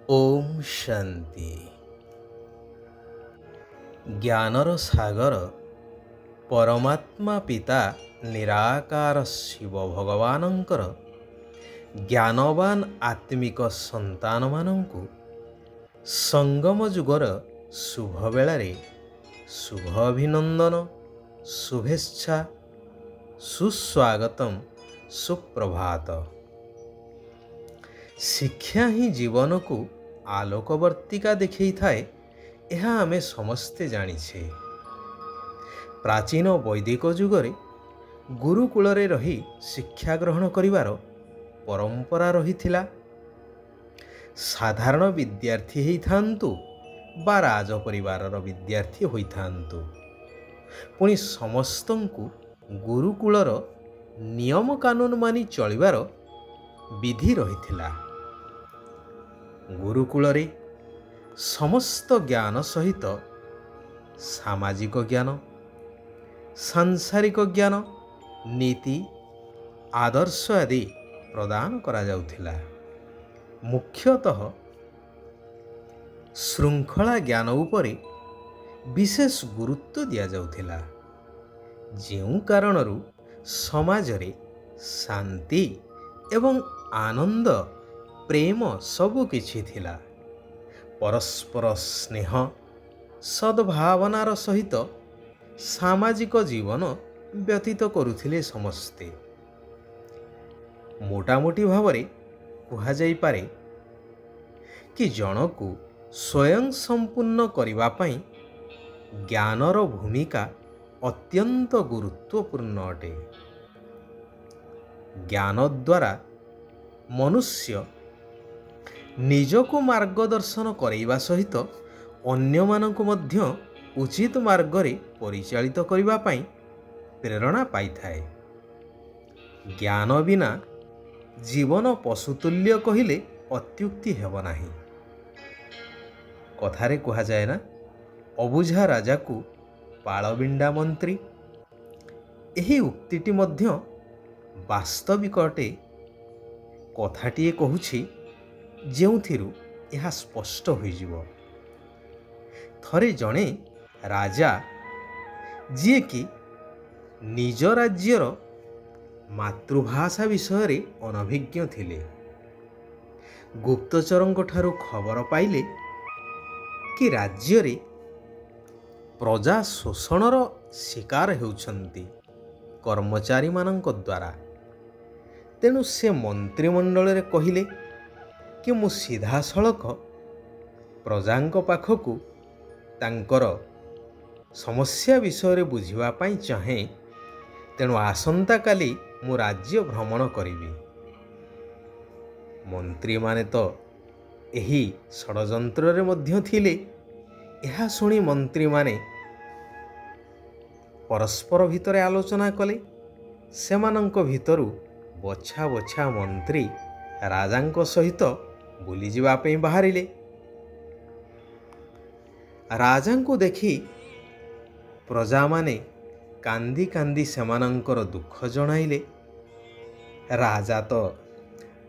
ओम शांति। ज्ञानर सागर परमात्मा पिता निराकार शिव भगवानंकर ज्ञानवान आत्मिक संतान मानंकु संगम जुगर शुभ बेलारे शुभ अभिनंदन शुभेच्छा सुस्वागतम सुप्रभात। शिक्षा ही जीवन को आलोकवर्तिका देखई थाए यह आमे समस्ते जानिछे। प्राचीन वैदिक जुगरे गुरुकुल रे रही शिक्षा ग्रहण करिवार परंपरा रहिथिला। साधारण विद्यार्थी हेई थांतु बा राज परिवारर विद्यार्थी होई थांतु, पुणी समस्तंकु गुरुकुलर नियम कानून मानि चलिवार विधि रहिथिला। गुरुकुल रे समस्त ज्ञान सहित सामाजिक ज्ञान, सांसारिक ज्ञान, नीति, आदर्श आदि प्रदान करा जाउथिला। मुख्यतः श्रृंखला ज्ञान उपरे विशेष गुरुत्व दिया जाउथिला, जेउ कारणरू समाज रे शांति एवं आनंद प्रेम सबु किछि थिला। परस्पर स्नेह सद्भावनार सहित सामाजिक जीवन व्यतीत करुथिले समस्ते। मोटामोटी भावरे कुहा जाई पारे कि जनकु स्वयं संपूर्ण करिवा पई ज्ञानर भूमिका अत्यंत गुरुत्वपूर्ण अटे। ज्ञान द्वारा मनुष्य निजको मार्गदर्शन करैबा सहित अन्य मानकु मध्य उचित मार्ग रे परिचालित करिबा पई प्रेरणा पाई थाए। ज्ञान बिना जीवन पशुतुल्य कहिले अत्युक्ति हेब नाही। कथारे कहा जाए ना, अबुझा राजा को पाळबिंडा मंत्री। एही उक्तिटी मध्य वास्तविक अटे। कथाटिए कहूछि जेउथिरु यह स्पष्ट होइजिवो। थरे जणे राजा जिए कि निज राज्यर मातृभाषा विषय रे अनभिज्ञ थिले, गुप्तचरंक ठारू खबर पाइले कि राज्य रे प्रजा शोषणर शिकार हेउछन्ति कर्मचारी मानक द्वारा। तेणु से मंत्रिमंडल रे कहिले कि मु सीधा सड़क प्रजांक पाखकु तांकर समस्या विषय रे बुझिबा पई चाहे। तेणु आसंता काली मु राज्य भ्रमण करिबी। मंत्री माने तो एही षडयंत्र रे मध्य थिले। यह सुनी मंत्री माने परस्पर भितरे आलोचना कले। सेमानंक भितरु बछा बछा मंत्री राजांक सहित बुली जिबा पई बाहरिले। राजांको देखि प्रजा माने कांदी कांदी सेमानंकर दुख जणाइले। राजा तो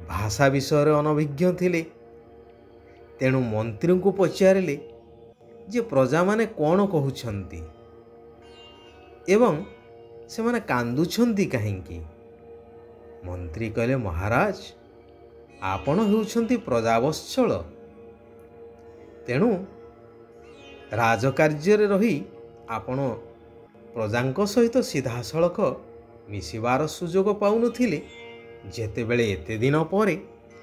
भाषा विषय रे अनभिज्ञ थिले। तेणु मंत्री को पचारिले जे प्रजा माने कोन कहउछंती एवं से माने कांदुछंती काहेकि। मंत्री कहले, महाराज आपण हेउछंती प्रजावत्सल। तेणु राजकार्य रे रही आपण प्रजांक सहित सीधा सड़क मिसिबार सुजोग पाउनथिले। जेतेबेले एते दिन परे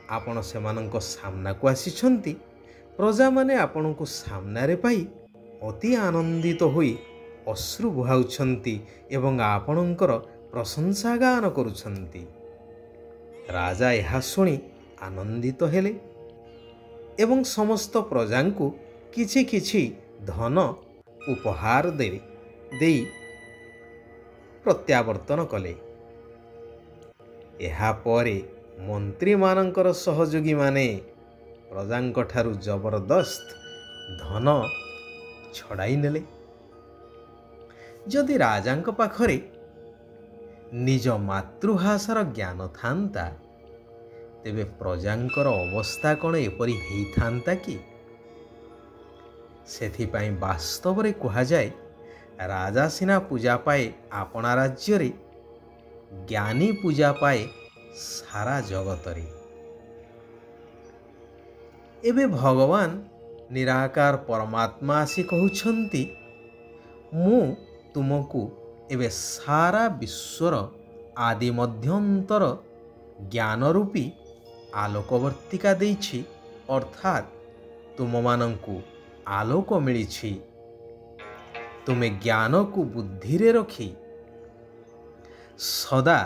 आपण सेमानंक सामना को आसीछंती, प्रजा माने आपणको सामना रे पाई अति आनंदित होई अश्रु बुहाउछंती एवं आपणकर प्रशंसा गान करुछंती। राजा यह सुनी आनंदित हेले एवं समस्त प्रजांकु किछि किछि धन उपहार देई प्रत्यावर्तन कले। एहा परे मंत्री मानंकर सहयोगी माने प्रजांक ठारू जबरदस्त धन छड़ाई नेले। जदि राजांक पाखरे निज मातृभाषार ज्ञान थांता, ତେବେ ପ୍ରଜାଙ୍କର ଅବସ୍ଥା କ'ଣ ଏପରି ହେଇଥାନ୍ତା କି? ସେଥିପାଇଁ ବାସ୍ତବରେ କୁହାଯାଏ, ରାଜା ସିନା ପୂଜା ପାଏ ଆପଣା ରାଜ୍ୟରେ, ଜ୍ଞାନୀ ପୂଜା ପାଏ ସାରା ଜଗତରେ। ଏବେ ଭଗବାନ ନିରାକାର ପରମାତ୍ମା ଆସି କହୁଛନ୍ତି, ମୁଁ ତୁମକୁ ଏବେ ସାରା ବିଶ୍ୱର ଆଦି ମଧ୍ୟନ୍ତର ଜ୍ଞାନ ରୂପୀ ଆଲୋକବର୍ତ୍ତିକା ଦେଇଛି, ଅର୍ଥାତ୍ ତୁମମାନଙ୍କୁ ଆଲୋକ ମିଳିଛି। ତୁମେ ଜ୍ଞାନକୁ ବୁଦ୍ଧିରେ ରଖି ସଦା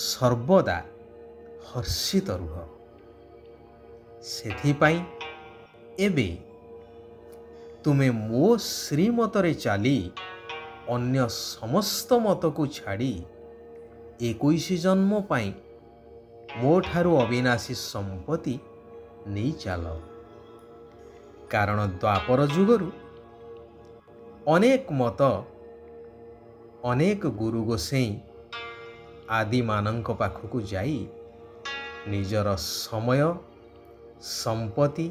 ସର୍ବଦା ହର୍ଷିତ ରୁହ। ସେଥିପାଇଁ ଏବେ ତୁମେ ମୋ ଶ୍ରୀମତରେ ଚାଲି ଅନ୍ୟ ସମସ୍ତ ମତକୁ ଛାଡ଼ି 21 ଜନ୍ମ ପାଇଁ ମୋ ଠାରୁ ଅବିନାଶୀ ସମ୍ପତ୍ତି ନେଇ ଚାଲ। କାରଣ ଦ୍ୱାପର ଯୁଗରୁ ଅନେକ ମତ, ଅନେକ ଗୁରୁ ଗୋସେଇଁ ଆଦିମାନଙ୍କ ପାଖକୁ ଯାଇ ନିଜର ସମୟ, ସମ୍ପତ୍ତି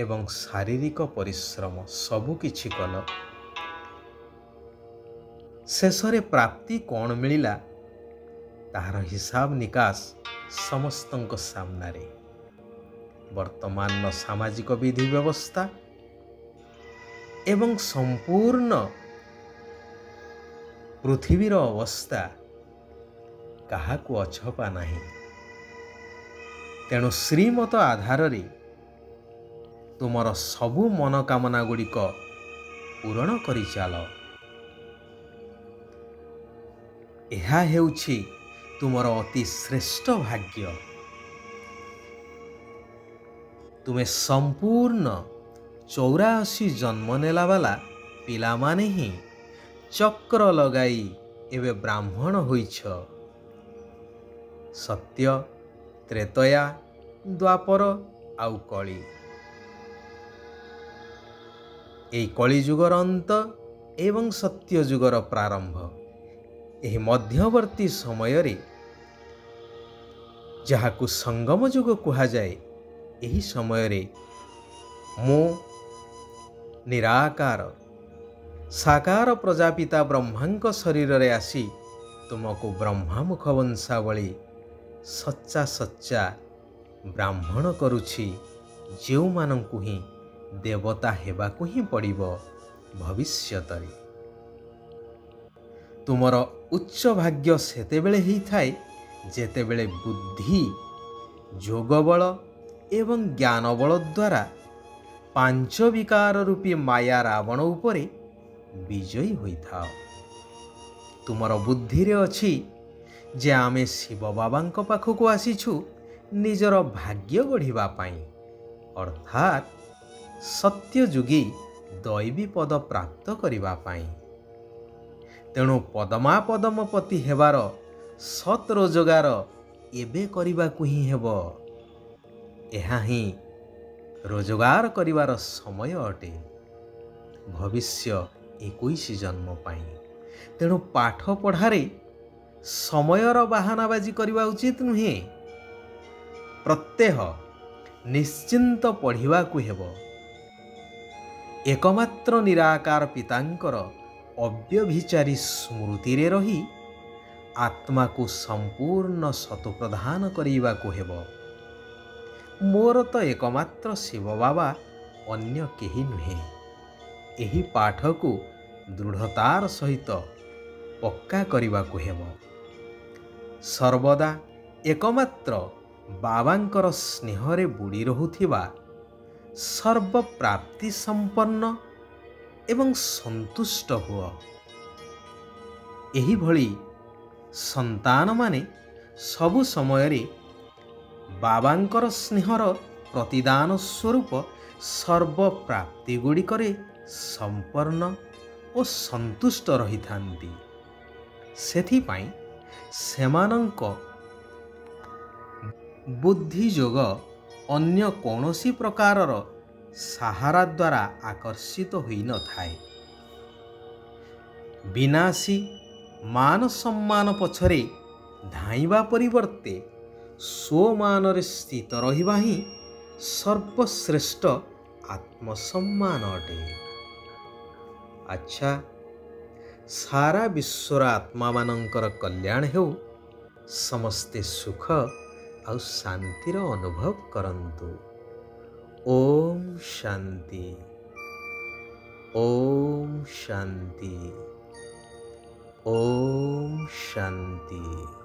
ଏବଂ ଶାରୀରିକ ପରିଶ୍ରମ ସବୁକିଛି କଲ। ଶେଷରେ ପ୍ରାପ୍ତି କ'ଣ ମିଳିଲା ତାହାର ହିସାବ ନିକାଶ ସମସ୍ତଙ୍କ ସାମ୍ନାରେ। ବର୍ତ୍ତମାନର ସାମାଜିକ ବିଧି ବ୍ୟବସ୍ଥା ଏବଂ ସମ୍ପୂର୍ଣ୍ଣ ପୃଥିବୀର ଅବସ୍ଥା କାହାକୁ ଅଛପା ନାହିଁ। ତେଣୁ ଶ୍ରୀମତ ଆଧାରରେ ତୁମର ସବୁ ମନୋକାମନା ଗୁଡ଼ିକ ପୂରଣ କରିଚାଲ। ଏହା ହେଉଛି ତୁମର ଅତି ଶ୍ରେଷ୍ଠ ଭାଗ୍ୟ। ତୁମେ ସମ୍ପୂର୍ଣ୍ଣ 84 ଜନ୍ମ ନେଲା ବାଲା ପିଲାମାନେ ହିଁ ଚକ୍ର ଲଗାଇ ଏବେ ବ୍ରାହ୍ମଣ ହୋଇଛ। ସତ୍ୟ, ତ୍ରେତୟା, ଦ୍ୱାପର ଆଉ କଳି। ଏହି କଳିଯୁଗର ଅନ୍ତ ଏବଂ ସତ୍ୟ ଯୁଗର ପ୍ରାରମ୍ଭ। ଏହି ମଧ୍ୟବର୍ତ୍ତୀ ସମୟରେ ଯାହାକୁ ସଙ୍ଗମ ଯୁଗ କୁହାଯାଏ, ଏହି ସମୟରେ ମୁଁ ନିରାକାର ସାକାର ପ୍ରଜାପିତା ବ୍ରହ୍ମାଙ୍କ ଶରୀରରେ ଆସି ତୁମକୁ ବ୍ରହ୍ମାମୁଖ ବଂଶାବଳୀ ସଚ୍ଚା ସଚ୍ଚା ବ୍ରାହ୍ମଣ କରୁଛି, ଯେଉଁମାନଙ୍କୁ ହିଁ ଦେବତା ହେବାକୁ ହିଁ ପଡ଼ିବ ଭବିଷ୍ୟତରେ। ତୁମର ଉଚ୍ଚ ଭାଗ୍ୟ ସେତେବେଳେ ହେଇଥାଏ ଯେତେବେଳେ ବୁଦ୍ଧି, ଯୋଗବଳ ଏବଂ ଜ୍ଞାନବଳ ଦ୍ୱାରା 5 ବିକାର ରୂପୀ ମାୟା ରାବଣ ଉପରେ ବିଜୟୀ ହୋଇଥାଅ। ତୁମର ବୁଦ୍ଧିରେ ଅଛି ଯେ ଆମେ ଶିବ ବାବାଙ୍କ ପାଖକୁ ଆସିଛୁ ନିଜର ଭାଗ୍ୟ ଗଢ଼ିବା ପାଇଁ, ଅର୍ଥାତ୍ ସତ୍ୟଯୁଗୀ ଦୈବୀ ପଦ ପ୍ରାପ୍ତ କରିବା ପାଇଁ। ତେଣୁ ପଦମାପଦମପତି ହେବାର ସତ୍ ରୋଜଗାର ଏବେ କରିବାକୁ ହିଁ ହେବ। ଏହା ହିଁ ରୋଜଗାର କରିବାର ସମୟ ଅଟେ, ଭବିଷ୍ୟ 21 ଜନ୍ମ ପାଇଁ। ତେଣୁ ପାଠ ପଢ଼ାରେ ସମୟର ବାହାନାବାଜି କରିବା ଉଚିତ ନୁହେଁ। ପ୍ରତ୍ୟହ ନିଶ୍ଚିନ୍ତ ପଢ଼ିବାକୁ ହେବ। ଏକମାତ୍ର ନିରାକାର ପିତାଙ୍କର ଅବ୍ୟଭିଚାରୀ ସ୍ମୃତିରେ ରହି ଆତ୍ମାକୁ ସମ୍ପୂର୍ଣ୍ଣ ସତ ପ୍ରଦାନ କରିବାକୁ ହେବ। ମୋର ତ ଏକମାତ୍ର ଶିବ ବାବା, ଅନ୍ୟ କେହି ନୁହେଁ। ଏହି ପାଠକୁ ଦୃଢ଼ତାର ସହିତ ପକ୍କା କରିବାକୁ ହେବ। ସର୍ବଦା ଏକମାତ୍ର ବାବାଙ୍କର ସ୍ନେହରେ ବୁଡ଼ି ରହୁଥିବା, ସର୍ବପ୍ରାପ୍ତି ସମ୍ପନ୍ନ ଏବଂ ସନ୍ତୁଷ୍ଟ ହୁଅ। ଏହିଭଳି ସନ୍ତାନମାନେ ସବୁ ସମୟରେ ବାବାଙ୍କର ସ୍ନେହର ପ୍ରତିଦାନ ସ୍ୱରୂପ ସର୍ବପ୍ରାପ୍ତି ଗୁଡ଼ିକରେ ସମ୍ପନ୍ନ ଓ ସନ୍ତୁଷ୍ଟ ରହିଥାନ୍ତି। ସେଥିପାଇଁ ସେମାନଙ୍କ ବୁଦ୍ଧି ଯୋଗ ଅନ୍ୟ କୌଣସି ପ୍ରକାରର ସାହାରା ଦ୍ୱାରା ଆକର୍ଷିତ ହୋଇନଥାଏ। ବିନାଶୀ ମାନ ସମ୍ମାନ ପଛରେ ଧାଇଁବା ପରିବର୍ତ୍ତେ ସ୍ୱମାନରେ ସ୍ଥିତ ରହିବା ହିଁ ସର୍ବଶ୍ରେଷ୍ଠ ଆତ୍ମସମ୍ମାନ ଅଟେ। ଆଚ୍ଛା, ସାରା ବିଶ୍ୱର ଆତ୍ମାମାନଙ୍କର କଲ୍ୟାଣ ହେଉ। ସମସ୍ତେ ସୁଖ ଆଉ ଶାନ୍ତିର ଅନୁଭବ କରନ୍ତୁ। ଓମ୍ ଶାନ୍ତି। ଓମ୍ ଶାନ୍ତି। ଓମ୍ ଶାନ୍ତି।